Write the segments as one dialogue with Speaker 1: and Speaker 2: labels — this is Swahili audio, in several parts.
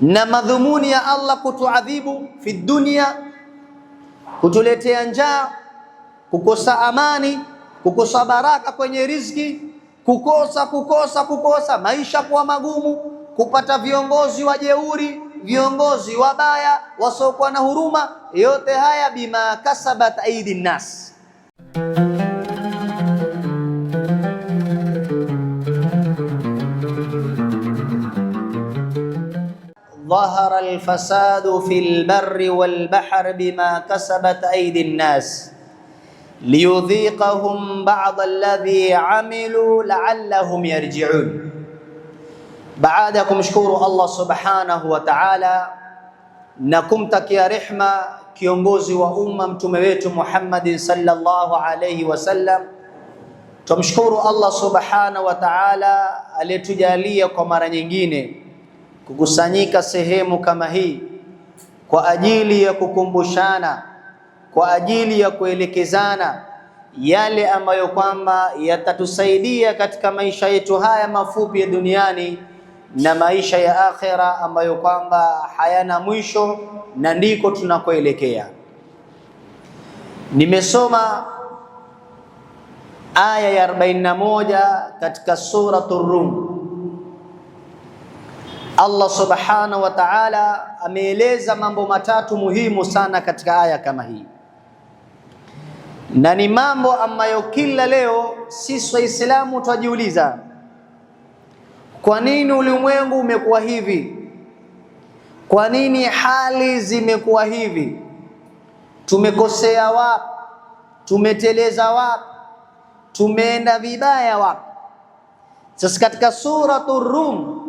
Speaker 1: na madhumuni ya Allah kutuadhibu fi dunia, kutuletea njaa, kukosa amani, kukosa baraka kwenye riziki, kukosa maisha kuwa magumu, kupata viongozi wajeuri, viongozi wabaya wasiokuwa na huruma. Yote haya bima kasabat aidi nnas. Dhahara alfasadu fil barri wal bahri bima kasabat aidi nnas liyudhiqahum ba'd alladhi amilu la'allahum yarji'un. Baada ya kumshukuru Allah subhanahu wa ta'ala na kumtakia rehma kiongozi wa umma mtume wetu Muhammad sallallahu alayhi wasallam, tumshukuru Allah subhanahu wa ta'ala aliyetujalia kwa mara nyingine kukusanyika sehemu kama hii kwa ajili ya kukumbushana, kwa ajili ya kuelekezana yale ambayo kwamba yatatusaidia katika maisha yetu haya mafupi ya duniani na maisha ya akhera ambayo kwamba hayana mwisho na ndiko tunakoelekea. Nimesoma aya ya 41 katika suratul Rum. Allah subhanahu wa ta'ala ameeleza mambo matatu muhimu sana katika aya kama hii, na ni mambo ambayo kila leo sisi Waislamu twajiuliza, kwa nini ulimwengu umekuwa hivi? Kwa nini hali zimekuwa hivi? Tumekosea wapi? Tumeteleza wapi? Tumeenda vibaya wapi? Sasa katika suratul Rum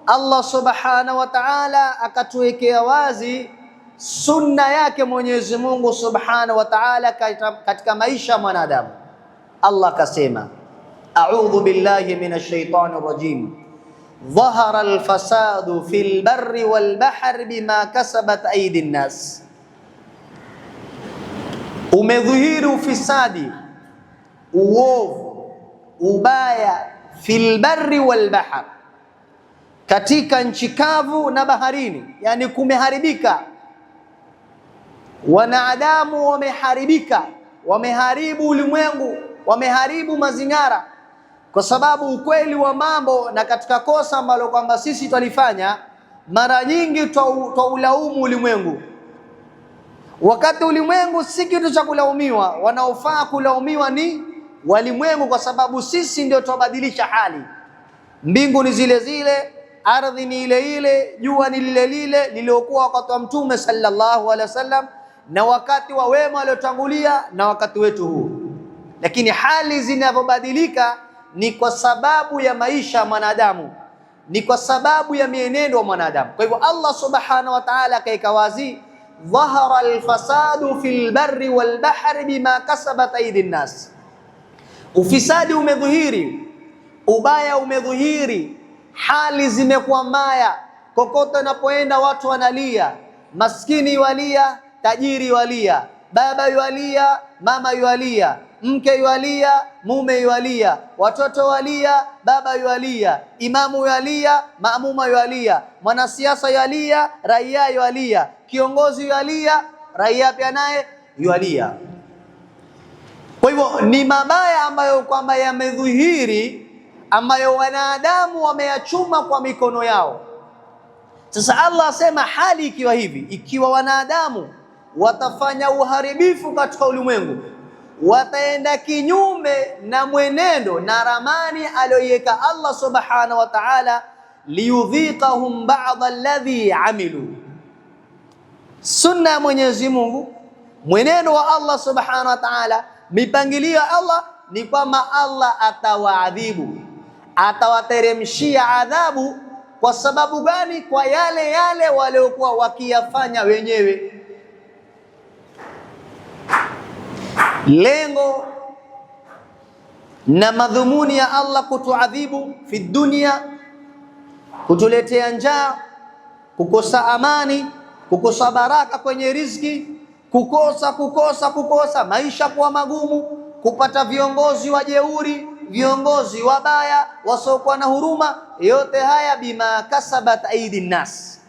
Speaker 1: Allah subhanahu wa ta'ala akatuwekea wazi sunna yake Mwenyezi Mungu subhanahu wa ta'ala katika maisha ya mwanadamu. Allah akasema, a'udhu billahi minash shaitanir rajim, dhahara alfasadu fil barri wal bahri bima kasabat aidi nnas. Umedhihiri ufisadi, uovu, ubaya fil barri wal bahri, katika nchi kavu na baharini, yani kumeharibika. Wanadamu wameharibika, wameharibu ulimwengu, wameharibu mazingara, kwa sababu ukweli wa mambo na katika kosa ambalo kwamba sisi twalifanya mara nyingi twaulaumu ulimwengu, wakati ulimwengu si kitu cha kulaumiwa. Wanaofaa kulaumiwa ni walimwengu, kwa sababu sisi ndio twabadilisha hali. Mbingu ni zile zile, ardhi ni ile ile, jua ni lile lile liliokuwa wakati wa Mtume sallallahu alaihi wasallam na wakati wa wema waliotangulia na wakati wetu huu. Lakini hali zinavyobadilika ni kwa sababu ya maisha ya mwanadamu, ni kwa sababu ya mienendo wa mwanadamu. Kwa hivyo Allah subhanahu wa ta'ala akaika wazi, dhahara alfasadu fil barri wal bahri bima kasabat aidi nnas. Ufisadi umedhihiri, ubaya umedhihiri, hali zimekuwa mbaya. Kokote unapoenda watu wanalia, maskini yualia, tajiri yualia, baba yualia, mama yualia, mke yualia, mume yualia, watoto walia, baba yualia, imamu yualia, maamuma yualia, mwanasiasa yualia, raia yualia, kiongozi yualia, raia pia naye yualia. Kwa hivyo ni mabaya ambayo kwamba yamedhihiri, ambayo wanadamu wameyachuma kwa mikono yao. Sasa Allah asema, hali ikiwa hivi, ikiwa wanadamu watafanya uharibifu katika ulimwengu, wataenda kinyume na mwenendo na ramani aliyoiweka Allah subhanahu wa ta'ala, liyudhiqahum ba'd alladhi amilu. Sunna ya Mwenyezi Mungu, mwenendo wa Allah subhanahu wa ta'ala, mipangilio ya Allah ni kwamba Allah atawaadhibu, atawateremshia adhabu. Kwa sababu gani? Kwa yale yale waliokuwa wakiyafanya wenyewe. Lengo na madhumuni ya Allah kutuadhibu fi dunia, kutuletea njaa, kukosa amani, kukosa baraka kwenye riziki, kukosa maisha kuwa magumu, kupata viongozi wajeuri, viongozi wabaya wasiokuwa na huruma. Yote haya bima kasabat aidi nnas,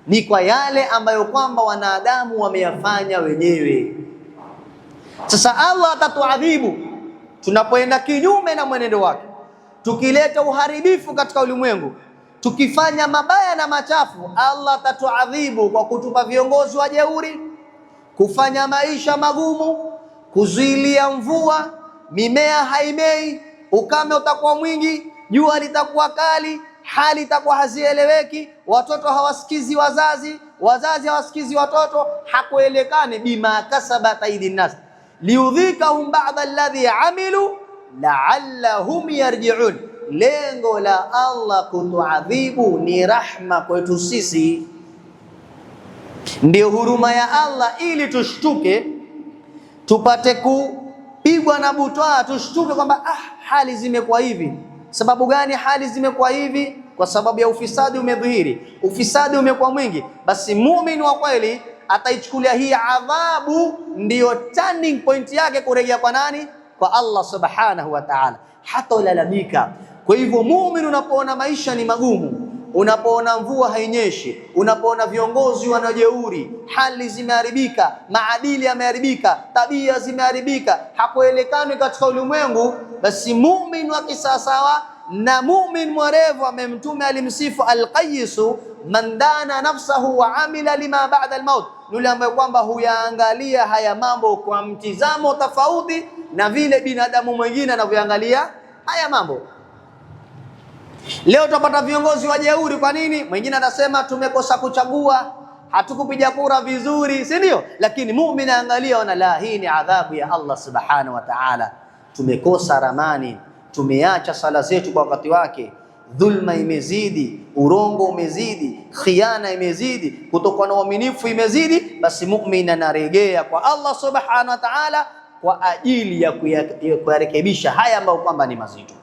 Speaker 1: ni kwa yale ambayo kwamba wanadamu wameyafanya wenyewe. Sasa Allah atatuadhibu tunapoenda kinyume na mwenendo wake, tukileta uharibifu katika ulimwengu, tukifanya mabaya na machafu. Allah atatuadhibu kwa kutupa viongozi wajeuri, kufanya maisha magumu, kuzuilia mvua, mimea haimei, ukame utakuwa mwingi, jua litakuwa kali, hali itakuwa hazieleweki, watoto hawasikizi wazazi, wazazi hawasikizi watoto, hakuelekane. Bima kasabat aydin nas liudhikahum ba'da alladhi amilu la'allahum yarji'un. Lengo la Allah kutuadhibu ni rahma kwetu sisi, ndio huruma ya Allah, ili tushtuke, tupate kupigwa na butwaa, tushtuke kwamba hali zimekuwa hivi. Sababu gani hali zimekuwa hivi? Kwa sababu ya ufisadi umedhihiri, ufisadi umekuwa mwingi. Basi muumini wa kweli ataichukulia hii adhabu ndiyo turning point yake kurejea kwa nani? Kwa Allah subhanahu wa ta'ala, hata ulalamika. Kwa hivyo muumini, unapoona maisha ni magumu, unapoona mvua hainyeshi, unapoona viongozi wanajeuri, hali zimeharibika, maadili yameharibika, tabia zimeharibika, hakuelekani katika ulimwengu, basi muumini wa kisawasawa na muumini mwerevu, amemtume alimsifu alqayisu man dana nafsahu wa amila lima ba'da almaut, yule ambaye kwamba huyaangalia haya mambo kwa mtizamo tofauti na vile binadamu mwingine anavyoangalia haya mambo. Leo tupata viongozi wajeuri. Kwa nini? Mwingine anasema tumekosa kuchagua, hatukupiga kura vizuri, si ndio? Lakini muumini angalia, ona, la, hii ni adhabu ya Allah subhanahu wa ta'ala. Tumekosa ramani, tumeacha sala zetu kwa wakati wake, dhulma imezidi, urongo umezidi, khiana imezidi, kutokuwa na uaminifu imezidi. Basi muumini anaregea kwa Allah subhanahu wa ta'ala kwa ajili ya kuyarekebisha haya ambayo kwamba ni mazito.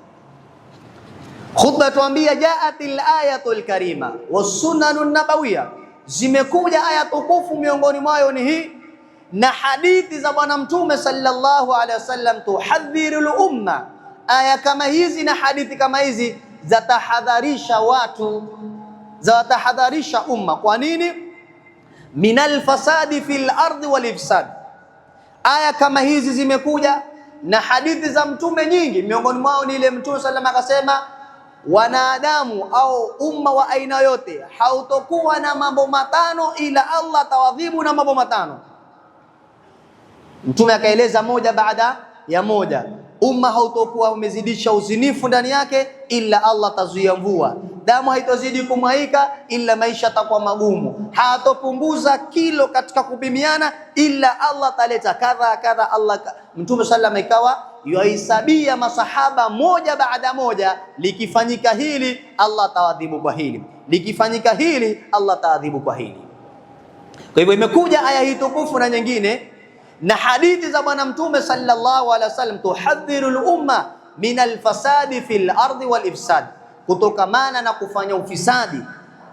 Speaker 1: Khutba tuambia jaatil ayatul karima wasunanun nabawiyya, zimekuja aya tukufu, miongoni mwayo ni hii na hadithi za bwana mtume sallallahu alaihi wasallam, tuhadhirul umma. Aya kama hizi na hadithi kama hizi zatahadharisha watu, zatahadharisha umma. Kwa nini? Minal fasadi fil ardi wal ifsad. Aya kama hizi zimekuja na hadithi za mtume nyingi, miongoni mwao ni ile mtume sallallahu alaihi wasallam akasema, wanadamu au umma wa aina yote hautokuwa na mambo matano ila Allah atawadhibu na mambo matano. Mtume akaeleza moja baada ya moja. Umma hautokuwa umezidisha uzinifu ndani yake ila Allah atazuia mvua, damu haitozidi kumwaika ila maisha atakuwa magumu, hatopunguza kilo katika kupimiana ila Allah ataleta kadha kadha. Allah Mtume sallallahu alaihi wasallam ikawa yuhesabia masahaba moja baada moja, likifanyika hili Allah atawadhibu kwa hili, likifanyika hili Allah ataadhibu kwa hili. Kwa hivyo imekuja aya hii tukufu na nyingine na hadithi za bwana mtume sallallahu alaihi wasallam, tuhadhirul umma min alfasadi fil ardi wal ifsad, kutokamana na kufanya ufisadi,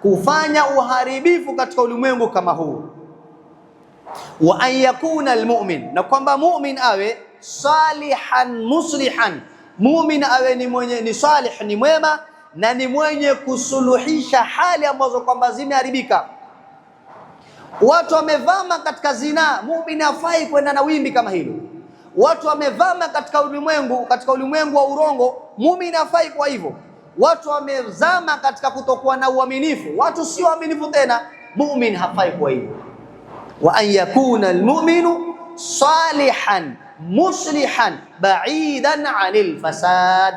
Speaker 1: kufanya uharibifu katika ulimwengu kama huu. Wa an yakuna almu'min, na kwamba mu'min awe salihan muslihan, mu'min awe ni mwenye ni salih, ni mwema na ni mwenye kusuluhisha hali ambazo kwamba zimeharibika. Watu wamevama katika zina, muumini hafai kwenda na wimbi kama hilo. Watu wamevama katika ulimwengu wa urongo, muumini hafai kwa hivyo. Watu wamezama katika kutokuwa na uaminifu, watu sio waaminifu tena, muumini hafai kwa hivyo. Wa an yakuna almu'minu salihan muslihan ba'idan 'anil fasad,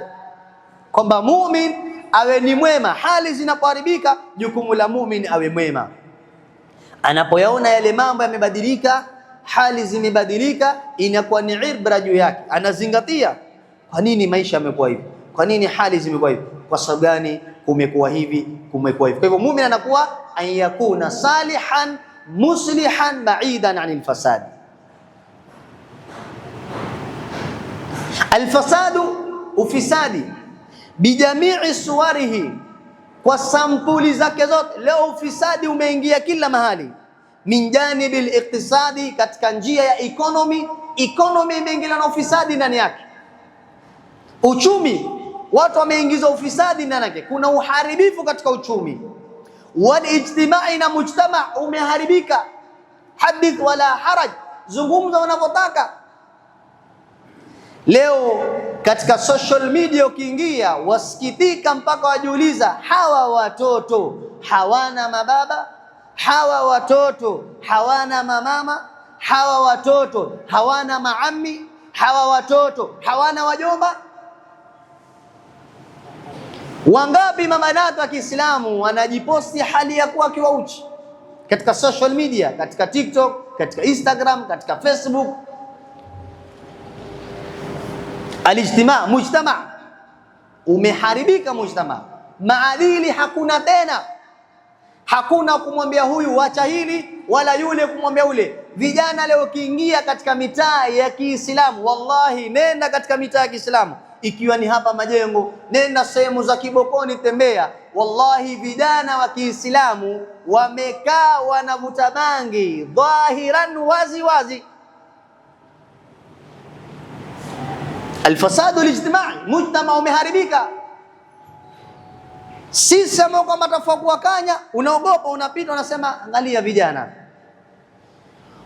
Speaker 1: kwamba muumini awe ni mwema, hali zinapoharibika jukumu la muumini awe mwema. Anapoyaona yale mambo yamebadilika, hali zimebadilika, inakuwa ni ibra juu yake, anazingatia kwa nini maisha yamekuwa hivi, kwa nini hali zimekuwa hivi, kwa sababu gani kumekuwa hivi, kumekuwa hivi. Kwa hivyo muumini anakuwa an yakuna salihan muslihan ba'idan 'anil fasad. Alfasadu, ufisadi, bijamii suwarihi, kwa sampuli zake zote. Leo ufisadi umeingia kila mahali, min janibil iqtisadi, katika njia ya economy imeingia na ufisadi ndani yake. Uchumi, watu wameingiza ufisadi ndani yake, kuna uharibifu katika uchumi. walijtimai, na mujtama umeharibika. Hadith wala haraj, zungumza unavyotaka. Leo katika social media ukiingia, wasikitika mpaka wajiuliza, hawa watoto hawana mababa, hawa watoto hawana mamama, hawa watoto hawana maami, hawa watoto hawana wajomba. Wangapi mabanati wa Kiislamu wanajiposti hali ya kuwa akiwa uchi katika social media, katika TikTok, katika Instagram, katika Facebook. Alijtimaa, mujtama umeharibika. Mujtama, maadili hakuna tena. Hakuna kumwambia huyu wacha hili, wala yule kumwambia ule. Vijana leo kiingia katika mitaa ya Kiislamu, wallahi, nenda katika mitaa ya Kiislamu, ikiwa ni hapa Majengo, nenda sehemu za Kibokoni, tembea, wallahi vijana wa Kiislamu wamekaa wanavuta bangi dhahiran, wazi wazi. Alfasadu alijtimai, mujtama umeharibika. Sisi ambao kwamba tafakua kanya, unaogopa, unapita, unasema angalia vijana.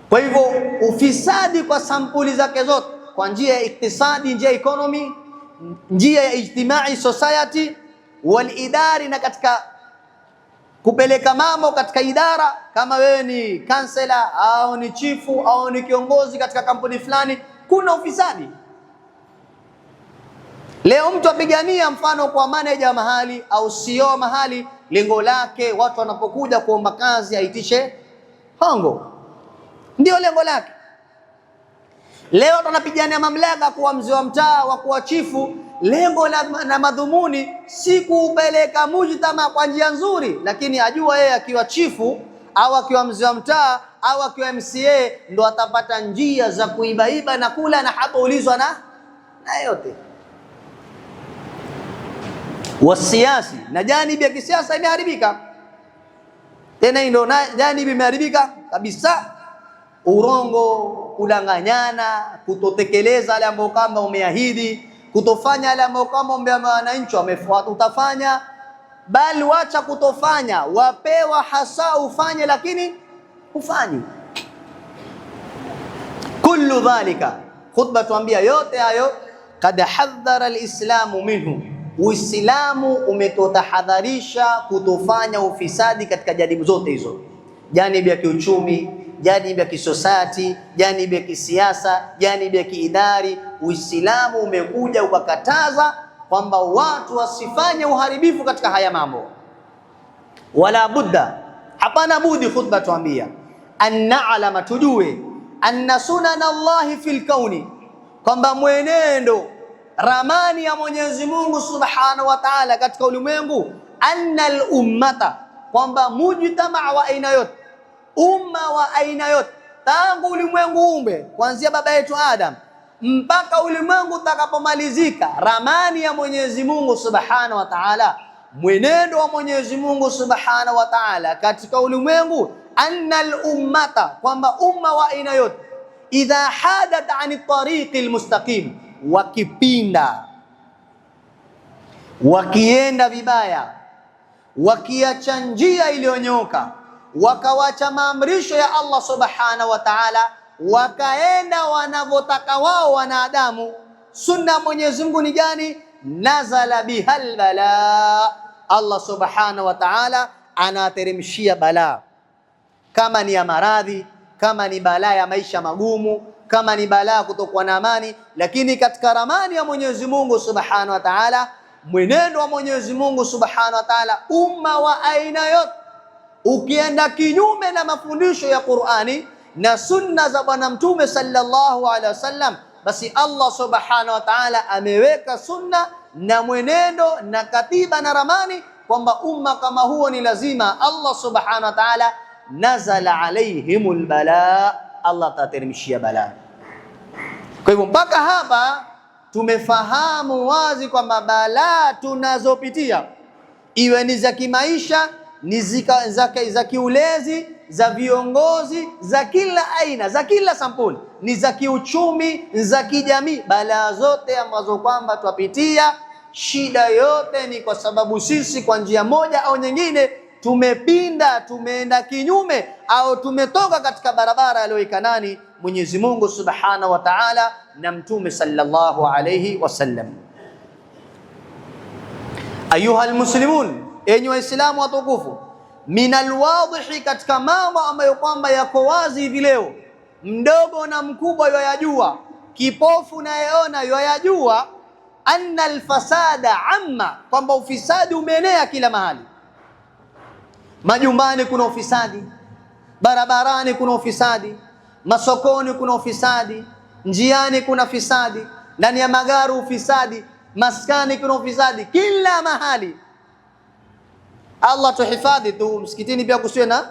Speaker 1: Kwa hivyo ufisadi kwa sampuli zake zote, kwa njia ya iktisadi, njia ya economy, njia ya ijtimai society, walidari, na katika kupeleka mambo katika idara, kama wewe ni kansela au ni chifu au ni kiongozi katika kampuni fulani, kuna ufisadi. Leo mtu apigania mfano kwa manager mahali au CEO mahali, lengo lake watu wanapokuja kuomba kazi aitishe hongo, ndio lengo lake. Leo tunapigania mamlaka kuwa mzee wa mtaa, wa kuwa chifu, lengo na madhumuni si kuupeleka mujtama kwa njia nzuri, lakini ajua yeye akiwa chifu au akiwa mzee wa mtaa au akiwa MCA ndo atapata njia za kuibaiba na kula, na hapo ulizwa na yote. Wasiasi na janibi ya kisiasa imeharibika tena, ndio janibi imeharibika kabisa. Urongo, kudanganyana, kutotekeleza yale ambayo kama umeahidi, kutofanya yale ambayo kama umeambia wananchi wamefuata utafanya, bali wacha kutofanya, wapewa hasa ufanye, lakini ufanyi. Kullu dhalika, khutba tuambia yote hayo, kad hadhara alislamu minhu, Uislamu umetotahadharisha kutofanya ufisadi katika janibu zote hizo, janibu ya kiuchumi, janibu ya kisosiety, janibu ya kisiasa, janibu ya kiidari. Uislamu umekuja ukakataza kwamba watu wasifanye uharibifu katika haya mambo. Wala budda, hapana budi, khutba tuambia, an na'lama, tujue, anna sunan Allahi fil kauni, kwamba mwenendo, ramani ya Mwenyezi Mungu Subhanahu wa Ta'ala katika ulimwengu, anna al-ummata, kwamba mujtama wa aina yote, umma wa aina yote, tangu ulimwengu umbe, kuanzia baba yetu Adam mpaka ulimwengu utakapomalizika, ramani ya Mwenyezi Mungu Subhanahu wa Ta'ala, mwenendo wa Mwenyezi Mungu Subhanahu wa Ta'ala katika ulimwengu, anna al-ummata, kwamba umma wa aina yote, idha hadat ani tariqi al-mustaqim, wakipinda, wakienda vibaya, wakiacha njia iliyonyoka, wakawacha maamrisho ya Allah Subhanahu wa Ta'ala, wakaenda wanavyotaka wao wanadamu. Sunna Mwenyezi Mungu ni gani? Nazala bihal bala, Allah Subhanahu wa Ta'ala anateremshia balaa, kama ni ya maradhi, kama ni balaa ya maisha magumu, kama ni balaa kutokuwa na amani. Lakini katika ramani ya Mwenyezi Mungu Subhanahu wa Ta'ala, mwenendo wa Mwenyezi Mungu Subhanahu wa Ta'ala, umma wa aina yote ukienda kinyume na mafundisho ya Qur'ani na sunna za Bwana Mtume sallallahu alaihi wasallam, basi Allah Subhanahu wa Ta'ala ameweka sunna na mwenendo na katiba na ramani kwamba umma kama huo ni lazima Allah Subhanahu wa Ta'ala nazala alaihimul bala, Allah atateremshia balaa. Kwa hivyo mpaka hapa tumefahamu wazi kwamba balaa tunazopitia, iwe ni za kimaisha, ni za kiulezi, za viongozi, za kila aina, za kila sampuli, ni za kiuchumi, za kijamii, balaa zote ambazo kwamba twapitia, shida yote ni kwa sababu sisi kwa njia moja au nyingine tumepinda, tumeenda kinyume, au tumetoka katika barabara aliyoweka nani? Mwenyezi Mungu Subhanahu wa Ta'ala na Mtume sallallahu alayhi wasallam. Ayuha almuslimun, enyi waislamu watukufu, minal wadhihi, katika mambo ambayo kwamba yako wazi hivi leo, mdogo na mkubwa yoyajua, kipofu na yeona yoyajua, anna alfasada amma, kwamba ufisadi umeenea kila mahali. Majumbani kuna ufisadi, barabarani kuna ufisadi, masokoni kuna ufisadi, njiani kuna fisadi, ndani ya magari ufisadi, maskani kuna ufisadi, kila mahali. Allah tuhifadhi tu, msikitini pia kusiwe na,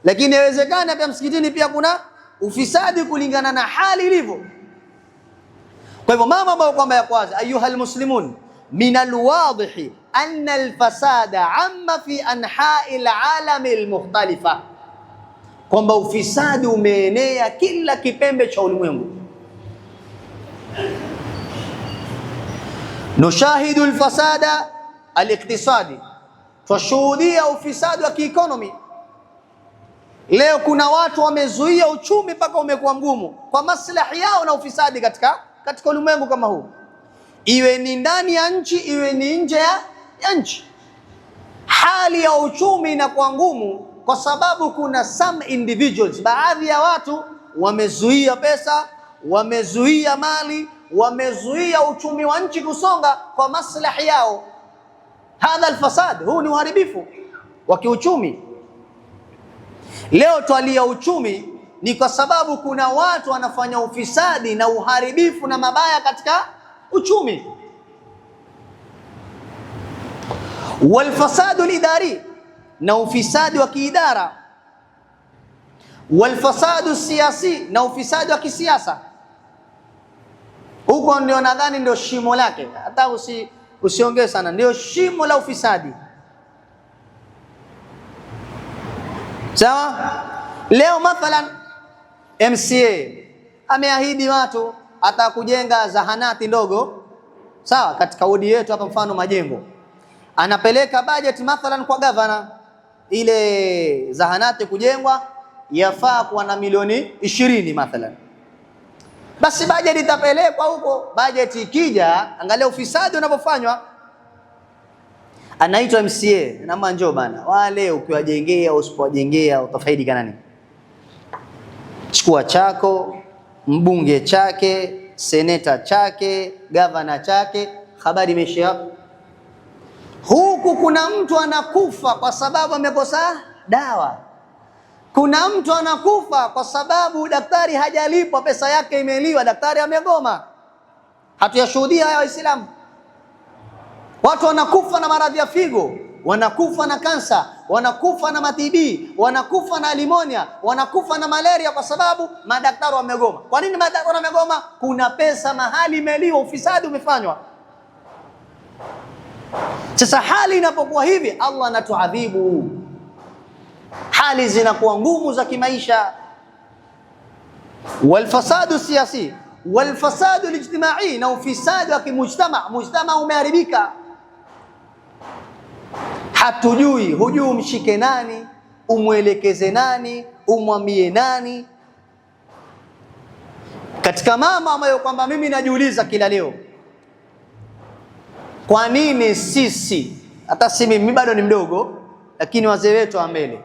Speaker 1: lakini inawezekana pia msikitini pia kuna ufisadi kulingana na hali ilivyo. Kwa hivyo mama ambayo kwamba ya kwanza, ayuha almuslimun, min alwadhihi anna alfasada amma fi anha'i alalami almukhtalifa, kwamba ufisadi umeenea kila kipembe cha ulimwengu. Nushahidu alfasada aliktisadi, twashuhudia ufisadi wa kiikonomi. Leo kuna watu wamezuia uchumi mpaka umekuwa mgumu kwa maslahi yao na ufisadi katika ulimwengu kama huu, iwe ni ndani ya nchi, iwe ni nje ya nchi. Hali ya uchumi inakuwa ngumu kwa sababu kuna some individuals, baadhi ya watu wamezuia pesa, wamezuia mali, wamezuia uchumi wa nchi kusonga kwa maslahi yao. Hadha alfasad, huu ni uharibifu wa kiuchumi. Leo twalia uchumi ni kwa sababu kuna watu wanafanya ufisadi na uharibifu na mabaya katika uchumi. Walfasadu lidari, na ufisadi wa kiidara. Walfasadu siyasi, na ufisadi wa kisiasa. Huko ndio nadhani ndio shimo lake, hata usiongee sana, ndio shimo la ufisadi. Sawa? Leo mathalan MCA ameahidi watu atakujenga zahanati ndogo, sawa, katika wodi yetu hapa, mfano Majengo. Anapeleka budget mathalan kwa governor, ile zahanati kujengwa yafaa kuwa na milioni 20 mathalan. Basi budget itapelekwa huko. Budget ikija, angalia ufisadi unapofanywa. Anaitwa MCA, naomba njoo bana, wale ukiwajengea usipowajengea utafaidika nani? Chukua chako, mbunge chake, seneta chake, gavana chake, habari imeisha. Huku kuna mtu anakufa kwa sababu amekosa dawa. Kuna mtu anakufa kwa sababu daktari hajalipwa, pesa yake imeliwa, daktari amegoma. Hatuyashuhudia haya Waislamu. Watu wanakufa na maradhi ya figo, wanakufa na kansa, wanakufa na matibi, wanakufa na limonia, wanakufa na malaria kwa sababu madaktari wamegoma. Kwa nini madaktari wamegoma? Kuna pesa mahali imeliwa, ufisadi umefanywa. Sasa hali inapokuwa hivi, Allah anatuadhibu. Hali zinakuwa ngumu za kimaisha. Walfasadu siyasi, walfasadu alijtimai, na ufisadi wa kimujtama. Mujtama umeharibika. Hatujui, hujui umshike nani, umwelekeze nani, umwambie nani. Katika mama ambayo kwamba mimi najiuliza kila leo, kwa nini sisi, hata si mimi bado ni mdogo, lakini wazee wetu wa mbele,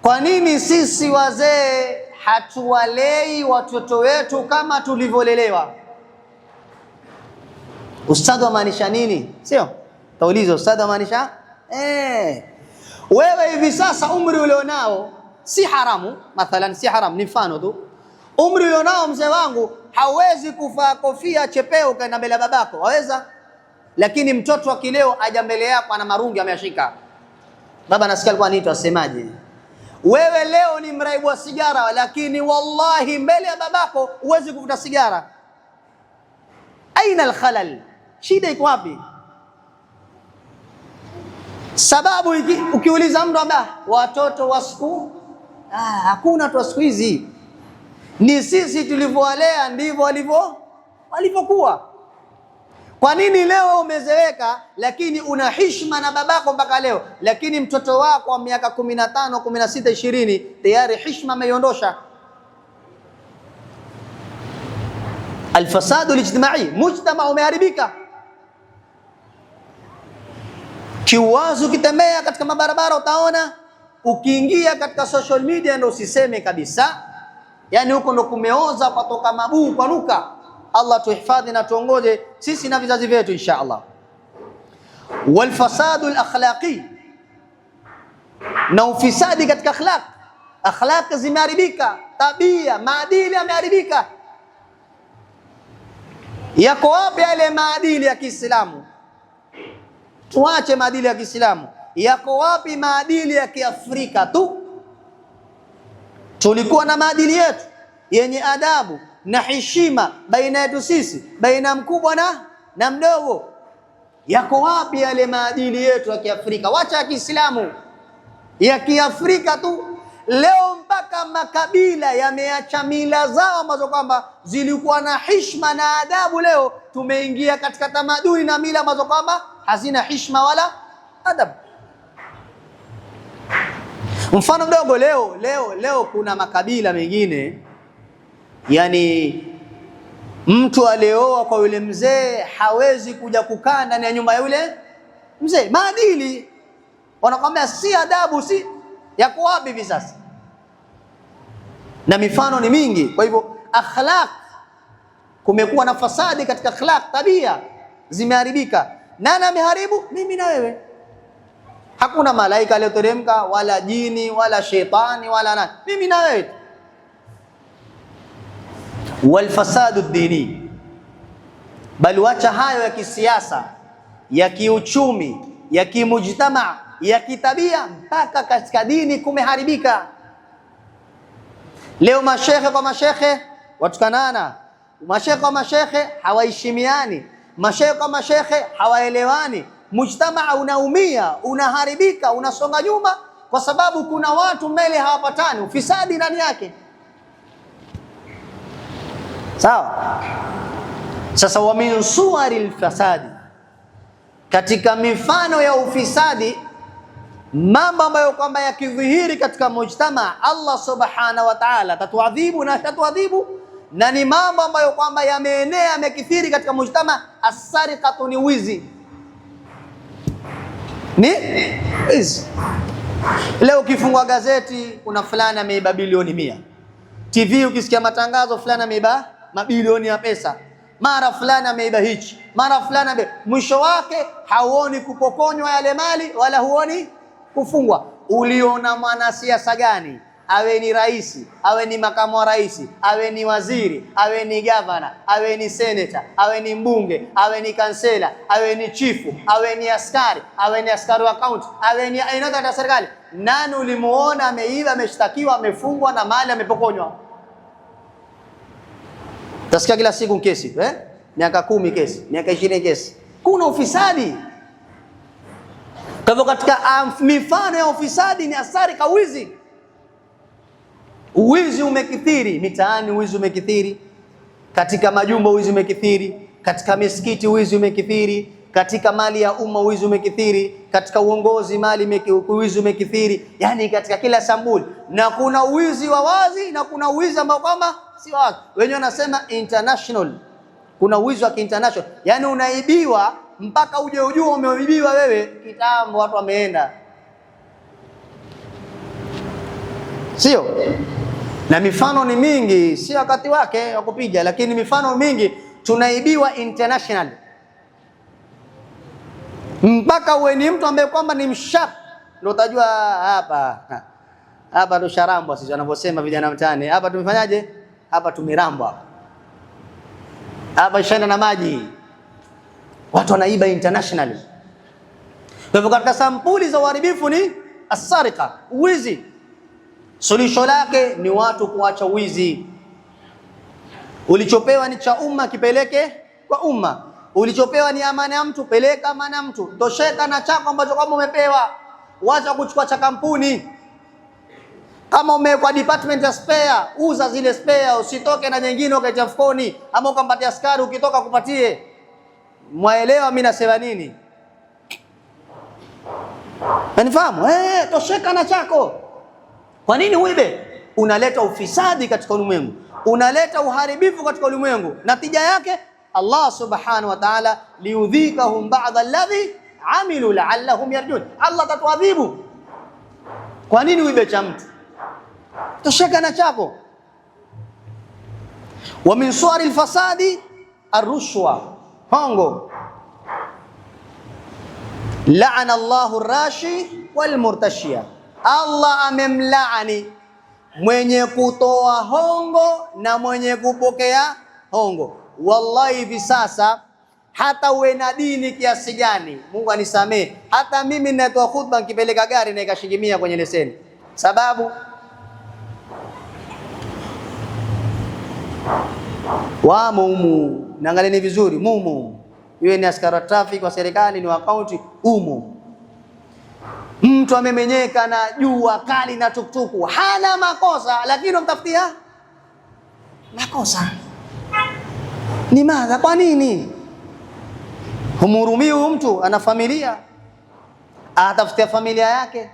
Speaker 1: kwa nini sisi wazee hatuwalei watoto wetu kama tulivyolelewa? Ustadhi maanisha nini? Sio? Tauliza ustadhi maanisha? Wewe hivi sasa umri ulionao si haramu, mathalan si haramu, ni mfano tu. Umri ulionao mzee wangu hawezi kuvaa kofia chepeo ukaenda mbele ya babako, waweza? Lakini mtoto wa kileo aja mbele yako ana marungi ameyashika. Baba nasikia alikuwa anaitwa asemaje? Wewe leo ni mraibu wa sigara, lakini wallahi mbele ya babako huwezi kuvuta sigara. Aina alkhalal? Shida iko wapi? Sababu ukiuliza mtu amba watoto wa siku, hakuna watu wa siku hizi. Ni sisi tulivyowalea ndivyo walivyokuwa. Kwa nini leo umezeeka lakini una heshima na babako mpaka leo, lakini mtoto wako wa miaka 15, 16, 20 tayari heshima ameiondosha? Alfasadu alijtimai, mujtama umeharibika. Kiwazo ukitembea katika mabarabara utaona, ukiingia katika social media ndio usiseme kabisa, yani huko ndo kumeoza patoka mabuu kwa nuka. Allah tuhifadhi na tuongoze sisi na vizazi vyetu insha Allah. Walfasadu alakhlaqi, na ufisadi katika akhlaq. Akhlaq zimeharibika, tabia, maadili yameharibika. Yako wapi yale maadili ya Kiislamu? Tuache maadili ya Kiislamu. Yako wapi maadili ya Kiafrika tu? Tulikuwa na maadili yetu yenye adabu na heshima baina yetu sisi, baina mkubwa na mdogo. Yako wapi yale maadili yetu ya Kiafrika? Wacha ya Kiislamu, ya Kiafrika tu. Leo mpaka makabila yameacha mila zao ambazo kwamba zilikuwa na heshima na adabu. Leo tumeingia katika tamaduni na mila ambazo kwamba hazina heshima wala adabu. Mfano mdogo, leo kuna makabila mengine, yani mtu alioa kwa yule mzee hawezi kuja kukaa ndani ya nyumba ya yule mzee. Maadili wanakwambia si adabu, si yako wapi hivi sasa? Na mifano ni mingi. Kwa hivyo akhlaq, kumekuwa na fasadi katika akhlaq, tabia zimeharibika. Nani ameharibu? Mimi na wewe. Hakuna malaika aliyoteremka wala jini wala shetani wala nani, mimi na wewe. Walfasadu dini, bali wacha hayo ya kisiasa, ya kiuchumi, ya kimujtama, ya kitabia, mpaka katika dini kumeharibika. Leo mashekhe kwa mashekhe watukanana, mashekhe kwa mashekhe hawaheshimiani, mashekhe kwa mashekhe hawaelewani. Mujtamaa unaumia, unaharibika, unasonga nyuma kwa sababu kuna watu mbele hawapatani, ufisadi ndani yake. Sawa? Sasa wa min suwari alfasadi, katika mifano ya ufisadi, mambo ambayo kwamba yakidhihiri katika mujtamaa Allah subhanahu wa ta'ala tatuadhibu na tatuadhibu, na ni mambo ambayo kwamba yameenea, yamekithiri katika mujtamaa. As-sariqatu ni wizi, ni wizi. Leo ukifungua gazeti kuna fulani ameiba bilioni 100. TV ukisikia matangazo fulani ameiba mabilioni ya pesa, mara fulani ameiba hichi, mara fulani ameiba. Mwisho wake hauoni kupokonywa yale mali wala huoni kufungwa. Uliona mwanasiasa gani, awe ni rais, awe ni makamu wa rais, awe ni waziri, awe ni gavana, awe ni senator, awe ni mbunge, awe ni kansela, awe ni chifu, awe ni askari, awe ni askari wa county, awe ni aina ya serikali, nani ulimuona ameiba, ameshtakiwa, amefungwa na mali amepokonywa? Tasikia kila siku kesi, miaka 10 kesi, miaka 20 kesi. Kuna ufisadi. Kwa hivyo katika mifano ya ufisadi ni athari ka wizi. Uwizi umekithiri mitaani, uwizi umekithiri katika majumba, uwizi umekithiri katika misikiti, uwizi umekithiri katika mali ya umma, uwizi umekithiri katika uongozi, uwizi umekithiri, yani katika kila sambuli. Na kuna uwizi wa wazi na kuna uwizi ambao kwamba si wazi. Wenyewe wanasema international. Kuna uwizi wa international, yani unaibiwa mpaka uje ujue umeibiwa wewe kitambo, watu wameenda, sio? Na mifano ni mingi, si wakati wake wa kupiga, lakini mifano mingi. Tunaibiwa international, mpaka uwe ni mtu ambaye kwamba ni mshap, ndio utajua hapa ndo sharambwa, sisi wanavyosema vijana mtaani. Hapa tumefanyaje? Hapa tumerambwa, hapa ishaenda na maji. Watu wanaiba internationally. Kwa hivyo katika sampuli za uharibifu ni asarika, uwizi. Suluhisho lake ni watu kuacha wizi. Ulichopewa ni cha umma, kipeleke kwa umma. Ulichopewa ni amana ya mtu, peleka amana ya mtu. Tosheka na chako ambacho kama umepewa. Wacha kuchukua cha kampuni. Kama umewekwa department ya spare, uza zile spare, usitoke na nyingine ukatia mfukoni, ama ukampatia askari ukitoka kupatie. Mwaelewa mimi nasema nini? Unifahamu? Tosheka na chako. Kwa nini uibe? Unaleta ufisadi katika ulimwengu, unaleta uharibifu katika ulimwengu. Natija yake Allah subhanahu wa ta'ala, liudhikahum ba'dha alladhi amilu la'allahum yarjun. Allah tatuadhibu. Kwa nini uibe cha mtu? Tosheka na chako. Wa min suwari alfasadi arrushwa, hongo. La'ana Allahu ar-rashi wal murtashiya, Allah amemlaani mwenye kutoa hongo na mwenye kupokea hongo. Wallahi hivi sasa hata uwe na dini kiasi gani, Mungu anisamee, hata mimi ninatoa khutba nikipeleka gari na ikashingimia kwenye leseni, sababu wamo humu, naangalieni vizuri, mumu iwe ni askari wa traffic wa serikali, ni wa kaunti, umu mtu amemenyeka na jua kali na tuktuku, hana makosa, lakini umtafutia makosa. Ni madha? Kwa nini? Humhurumii huyu mtu, ana familia, atafutia familia yake,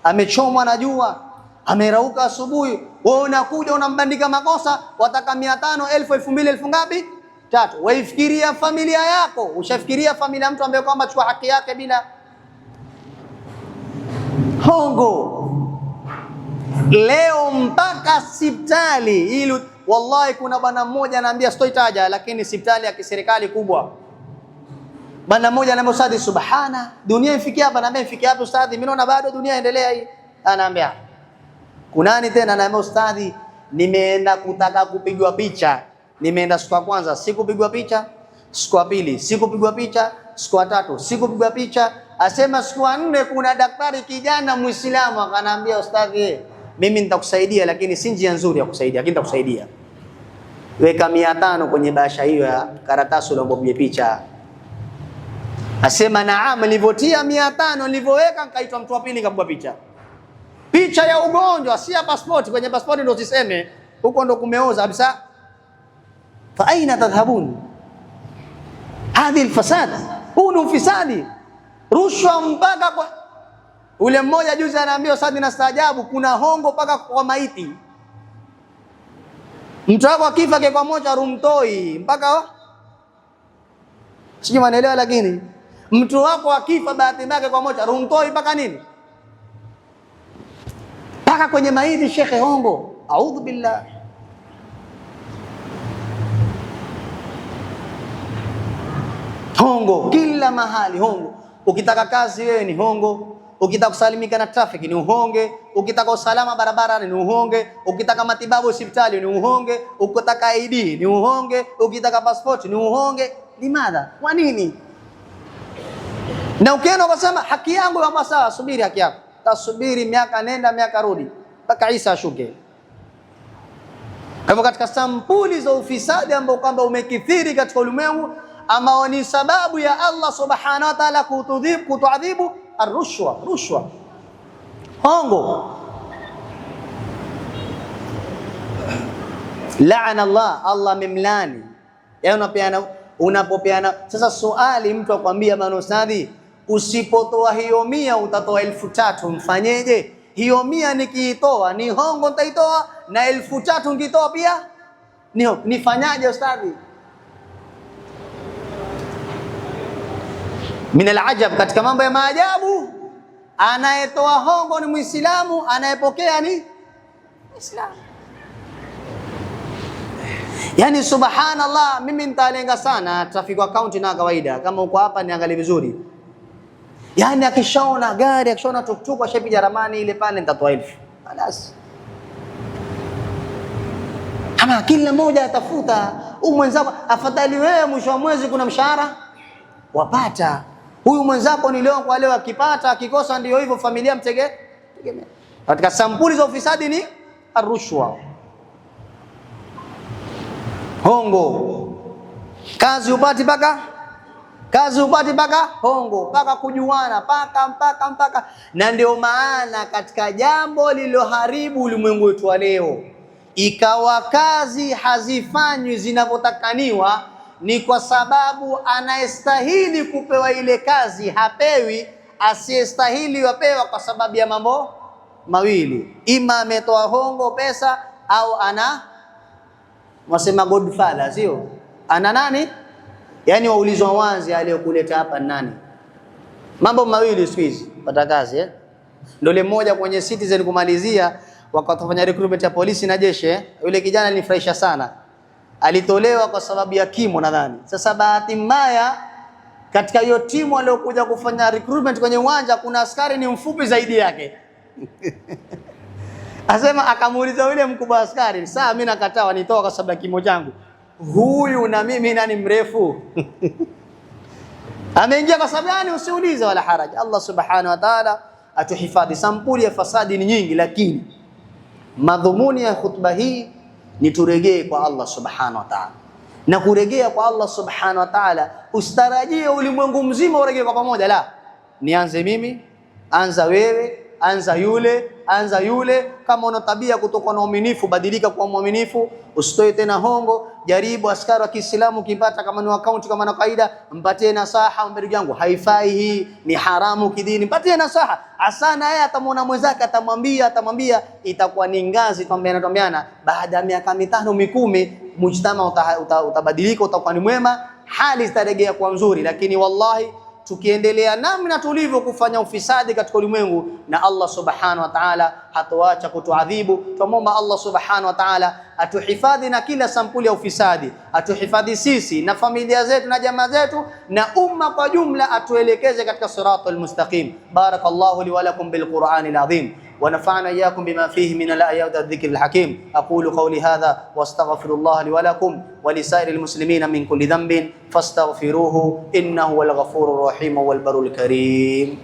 Speaker 1: amechomwa na jua, amerauka asubuhi, wewe unakuja unambandika makosa, wataka 500, 1000, 2000, 1000 ngapi? 3. Waifikiria familia yako? Ushafikiria familia mtu ambaye kwamba chukua haki yake bila hongo? Leo mpaka hospitali ili, wallahi kuna bwana mmoja anaambia, sitoitaja, lakini hospitali ya kiserikali kubwa, bwana mmoja anaambia, ustadhi, subhana, dunia ifikia hapa. Naambia ifikia hapa ustadhi, mimi naona bado dunia endelea hii. Anaambia kunani tena? Anaambia ustadhi, nimeenda kutaka kupigwa picha, nimeenda siku ya kwanza sikupigwa picha, siku ya pili sikupigwa picha, siku ya tatu sikupigwa picha, asema siku ya 4 kuna daktari kijana Muislamu akanambia, ustadhi, mimi nitakusaidia lakini si njia nzuri ya kusaidia, lakini nitakusaidia, weka 500 kwenye bahasha hiyo ya karatasi uliopigwa picha. Asema naam, nilivotia 500, nilivoweka nikaitwa mtu wa pili kabwa picha, picha ya ugonjwa, si ya passport. Kwenye passport ndio usiseme huko ndo kumeoza kabisa. Fa aina tadhhabun? Hadhi alfasad, huu ni ufisadi, rushwa mpaka kwa ule mmoja juzi anaambia, ustadhi, na staajabu, kuna hongo mpaka kwa maiti. Mtu wako akifa kwa moja rumtoi mpaka sijui manaelewa, lakini mtu wako akifa bahati mbaya kwa moja rumtoi mpaka nini? Mpaka kwenye maiti, shekhe, hongo. Audhu billah. Hongo kila mahali, hongo. Ukitaka kazi wewe ni hongo, ukitaka kusalimika na traffic ni uhonge, ukitaka usalama barabarani ni uhonge, ukitaka matibabu hospitali ni uhonge, ukitaka ID ni uhonge, ukitaka passport ni uhonge. Limadha? Kwa nini? Na ukienda ukasema haki yangu ya sawa, subiri haki yako, tasubiri miaka nenda miaka rudi mpaka Isa ashuke. Kwa hivyo katika sampuli za ufisadi ambao kwamba umekithiri katika ulimwengu, ambao ni sababu ya Allah subhanahu wa ta'ala kutuadhibu, arrushwa, rushwa, hongo. Laana Allah, Allah memlani. Unapopeana sasa, swali mtu akwambia, bwana ustadhi, usipotoa hiyo 100 utatoa 3000, mfanyeje? Hiyo 100 nikiitoa ni hongo, nitaitoa na 3000 nikitoa pia nifanyaje ustadhi? Min alajab, katika mambo ya maajabu, anayetoa hongo ni Muislamu, anayepokea ni Muislamu. Yani subhanallah, mimi nitalenga sana traffic account na kawaida, kama uko hapa niangalie vizuri. Yani akishaona gari, akishaona tuktuk, ashapiga ramani ile pale, nitatoa 1000. Basi kama kila mmoja atafuta mwenzako, afadhali wewe mwisho wa mwezi kuna mshahara wapata, huyu mwenzako ni leo kwa leo, akipata akikosa ndio hivyo, familia mtegemea. Katika sampuli za ufisadi ni arrushwa, hongo. Kazi upati paka hongo, paka kujuana, paka. Na ndio maana katika jambo lililoharibu ulimwengu wetu wa leo, ikawa kazi hazifanywi zinavyotakaniwa, ni kwa sababu anayestahili kupewa ile kazi hapewi, asiyestahili wapewa kwa sababu ya mambo mawili: ima ametoa hongo pesa, au ana wasema godfather, sio ana nani, yani waulizwa wanzi aliyokuleta hapa nani. Mambo mawili siku hizi pata kazi ndio ile moja kwenye Citizen kumalizia, wakatofanya recruitment ya polisi na jeshi. Yule kijana alinifurahisha sana, alitolewa kwa sababu ya kimo nadhani. Sasa bahati mbaya katika hiyo timu aliyokuja kufanya recruitment kwenye uwanja kuna askari ni mfupi zaidi yake. Asema akamuuliza yule mkubwa askari, "Sasa mimi nakataa wanitoa kwa sababu ya kimo changu. Huyu na mimi nani mrefu?" Ameingia kwa sababu gani? Usiulize wala haraja. Allah subhanahu wa ta'ala atuhifadhi. Sampuli ya fasadi ni nyingi, lakini madhumuni ya khutba hii ni turegee kwa Allah subhanahu wa ta'ala. Na kuregea kwa Allah subhanahu wa ta'ala, ustarajie ulimwengu mzima uregee kwa pamoja. La, nianze mimi, anza wewe, anza yule, anza yule. Kama una tabia kutokuwa na uaminifu, badilika kwa mwaminifu, usitoe tena hongo. Jaribu askari wa Kiislamu kipata, kama ni account, kama na kaida, mpatie nasaha, ndugu yangu, haifai hii, ni haramu kidini, mpatie nasaha. Asana yeye atamwona mwenzake, atamwambia, itakuwa ni ngazi, tuambiana baada ya miaka 5 10 mujtama utabadilika, utakuwa ni mwema, hali zitaregea kwa nzuri. Lakini wallahi tukiendelea namna tulivyo kufanya ufisadi katika ulimwengu, na Allah subhanahu wa ta'ala hatoacha kutuadhibu. Tumomba Allah subhanahu wa ta'ala atuhifadhi na kila sampuli ya ufisadi, atuhifadhi sisi na familia zetu na jamaa zetu na umma kwa jumla, atuelekeze katika siratal mustaqim. Barakallahu li wa lakum bil Qur'anil azim ونفعنا إياكم بما فيه من الآيات والذكر الحكيم. أقول قولي هذا واستغفر الله لي ولكم ولسائر المسلمين من كل ذنب فاستغفروه إنه هو الغفور الرحيم والبر الكريم.